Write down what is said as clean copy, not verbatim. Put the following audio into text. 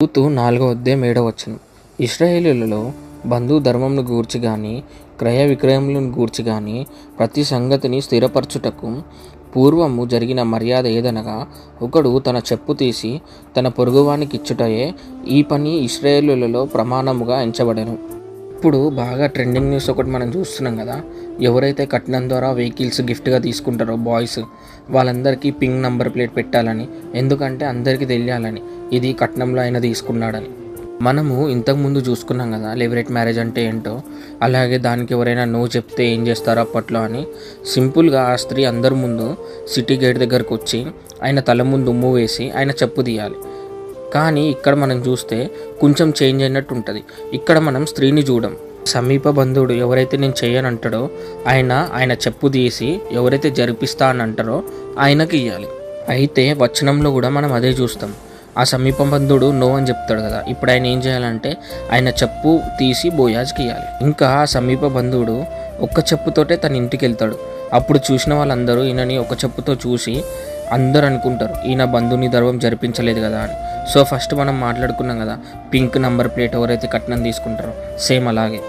Ruth 4వ అధ్యాయం 7వ వచనం. ఇశ్రాయేలీయులలో బంధు ధర్మమును గూర్చి గాని క్రయ విక్రయములను గూర్చి గాని ప్రతి సంగతిని స్థిరపరచుటకు పూర్వము జరిగిన మర్యాద ఏదనగా, ఒకడు తన చెప్పు తీసి తన పొరుగువానికి ఇచ్చుటయే ఈ పని ఇశ్రాయేలీయులలో ప్రమాణముగా ఎంచబడెను. ఇప్పుడు బాగా ట్రెండింగ్ న్యూస్ ఒకటి మనం చూస్తున్నాం కదా. ఎవరైతే కట్నం ద్వారా వెహికల్స్ గిఫ్ట్గా తీసుకుంటారో బాయ్స్, వాళ్ళందరికీ పింక్ నంబర్ ప్లేట్ పెట్టాలని. ఎందుకంటే అందరికీ తెలియాలని ఇది కట్నంలో ఆయన తీసుకున్నాడని. మనము ఇంతకుముందు చూసుకున్నాం కదా లెవరేట్ మ్యారేజ్ అంటే ఏంటో. అలాగే దానికి ఎవరైనా నో చెప్తే ఏం చేస్తారో అప్పట్లో అని. సింపుల్గా ఆ స్త్రీ అందరి ముందు సిటీ గేట్ దగ్గరకు వచ్చి ఆయన తల ముందు ఉమ్ము వేసి ఆయన చెప్పు తీయాలి. కానీ ఇక్కడ మనం చూస్తే కొంచెం చేంజ్ అయినట్టు ఉంటుంది. ఇక్కడ మనం స్త్రీని చూడం. సమీప బంధువుడు ఎవరైతే నేను చేయనంటాడో ఆయన చెప్పు తీసి ఎవరైతే జరిపిస్తా అని అంటారో ఆయనకి ఇవ్వాలి. అయితే వచనంలో కూడా మనం అదే చూస్తాం. ఆ సమీప బంధువుడు నో అని చెప్తాడు కదా. ఇప్పుడు ఆయన ఏం చేయాలంటే ఆయన చెప్పు తీసి బోయాజ్కి ఇవ్వాలి. ఇంకా ఆ సమీప బంధువుడు ఒక్క చెప్పుతోటే తన ఇంటికి వెళ్తాడు. అప్పుడు చూసిన వాళ్ళందరూ ఈయనని ఒక చెప్పుతో చూసి అందరు అనుకుంటారు ఈయన బంధువుని ధర్మం జరిపించలేదు కదా అని. సో ఫస్ట్ మనం మాట్లాడుకున్నాం కదా పింక్ నంబర్ ప్లేట్ ఎవరైతే కట్నం తీసుకుంటారో సేమ్ అలాగే